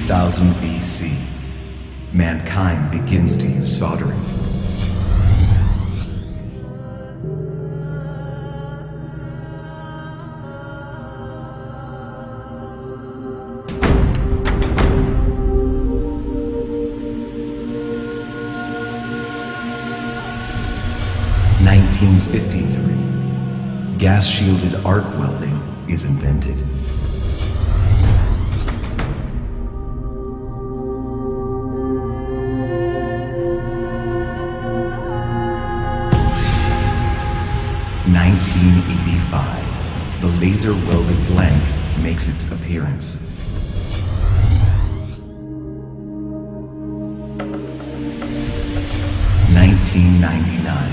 3000 BC, mankind begins to use soldering. (1953), gas-shielded arc welding is invented. 1985, the laser welded blank makes its appearance. 1999,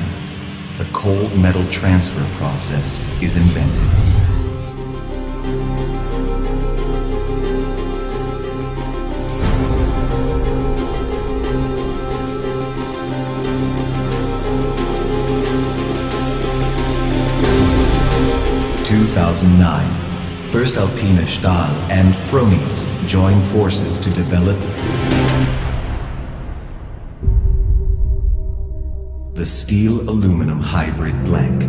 the cold metal transfer process is invented. 2009, voestalpine Stahl and Fronius join forces to develop the steel aluminum hybrid blank.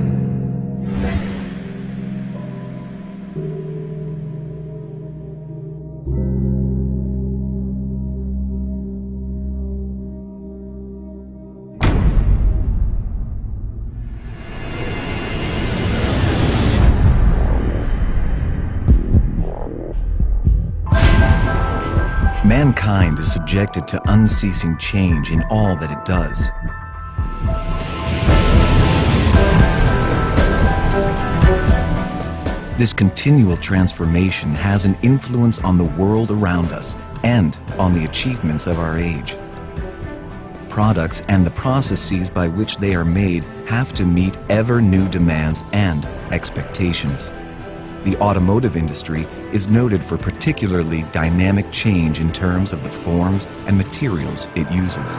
Mankind is subjected to unceasing change in all that it does. This continual transformation has an influence on the world around us and on the achievements of our age. Products and the processes by which they are made have to meet ever new demands and expectations. The automotive industry is noted for particularly dynamic change in terms of the forms and materials it uses.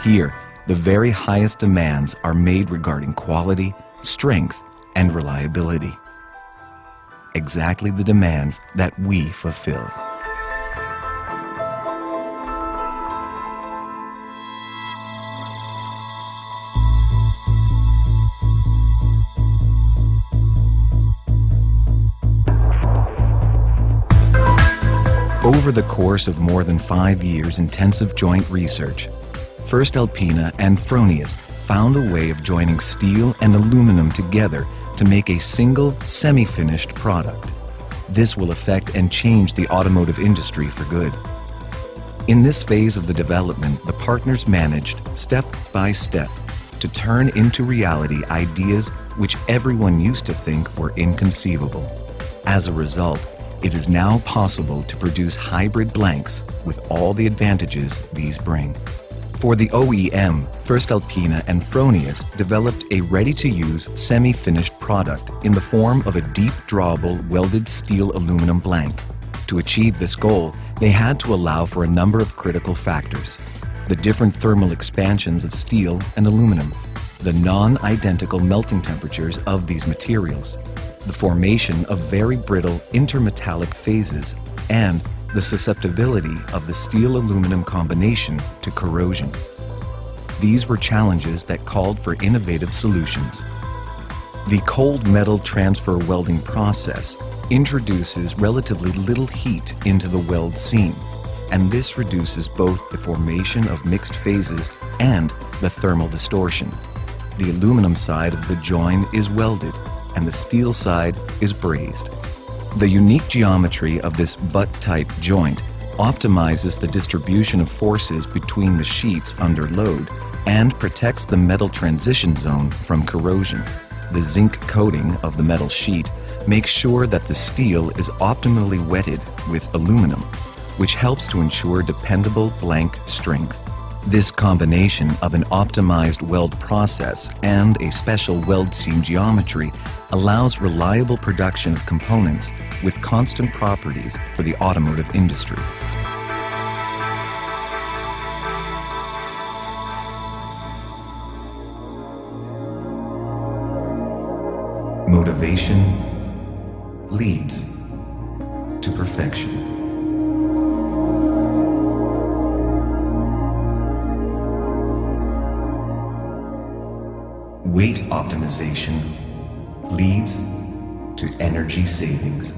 Here, the very highest demands are made regarding quality, strength, and reliability. Exactly the demands that we fulfill. Over the course of more than 5 years' intensive joint research, voestalpine and Fronius found a way of joining steel and aluminum together to make a single, semi-finished product. This will affect and change the automotive industry for good. In this phase of the development, the partners managed, step by step, to turn into reality ideas which everyone used to think were inconceivable. As a result, it is now possible to produce hybrid blanks with all the advantages these bring. For the OEM, voestalpine and Fronius developed a ready-to-use semi-finished product in the form of a deep drawable welded steel aluminum blank. To achieve this goal, they had to allow for a number of critical factors: the different thermal expansions of steel and aluminum, the non-identical melting temperatures of these materials, the formation of very brittle intermetallic phases, and the susceptibility of the steel-aluminum combination to corrosion. These were challenges that called for innovative solutions. The cold metal transfer welding process introduces relatively little heat into the weld seam, and this reduces both the formation of mixed phases and the thermal distortion. The aluminum side of the join is welded, and the steel side is brazed. The unique geometry of this butt-type joint optimizes the distribution of forces between the sheets under load and protects the metal transition zone from corrosion. The zinc coating of the metal sheet makes sure that the steel is optimally wetted with aluminum, which helps to ensure dependable blank strength. This combination of an optimized weld process and a special weld seam geometry allows reliable production of components with constant properties for the automotive industry. Motivation leads to to perfection. Weight optimization leads to energy savings.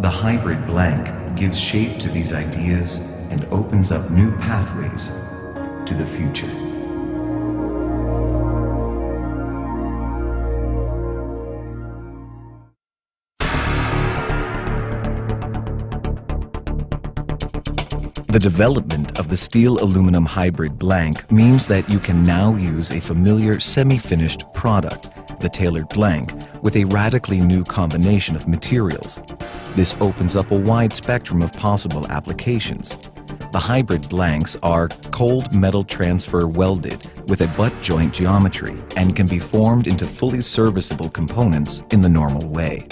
The hybrid blank gives shape to these ideas and opens up new pathways to the future. The development of the steel aluminum hybrid blank means that you can now use a familiar semi-finished product, the tailored blank, with a radically new combination of materials. This opens up a wide spectrum of possible applications. The hybrid blanks are cold metal transfer welded with a butt joint geometry and can be formed into fully serviceable components in the normal way.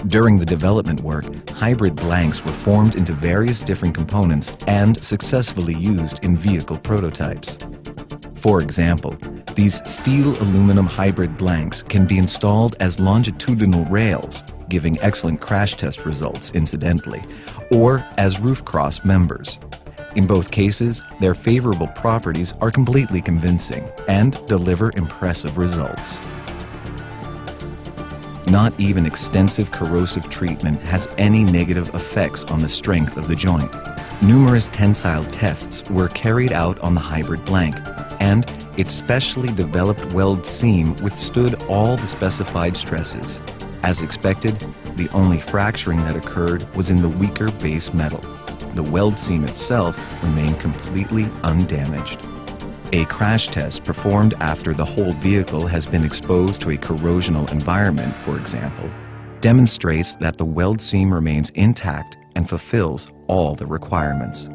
During the development work, hybrid blanks were formed into various different components and successfully used in vehicle prototypes. For example, these steel aluminum hybrid blanks can be installed as longitudinal rails, giving excellent crash test results incidentally, or as roof cross members. In both cases, their favorable properties are completely convincing and deliver impressive results. Not even extensive corrosive treatment has any negative effects on the strength of the joint. Numerous tensile tests were carried out on the hybrid blank, and its specially developed weld seam withstood all the specified stresses. As expected, the only fracturing that occurred was in the weaker base metal. The weld seam itself remained completely undamaged. A crash test performed after the whole vehicle has been exposed to a corrosional environment, for example, demonstrates that the weld seam remains intact and fulfills all the requirements.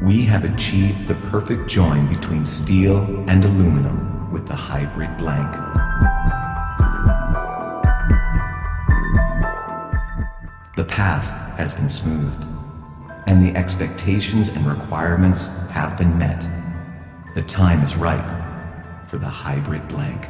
We have achieved the perfect join between steel and aluminum with the hybrid blank. The path has been smoothed, and the expectations and requirements have been met. The time is ripe for the hybrid blank.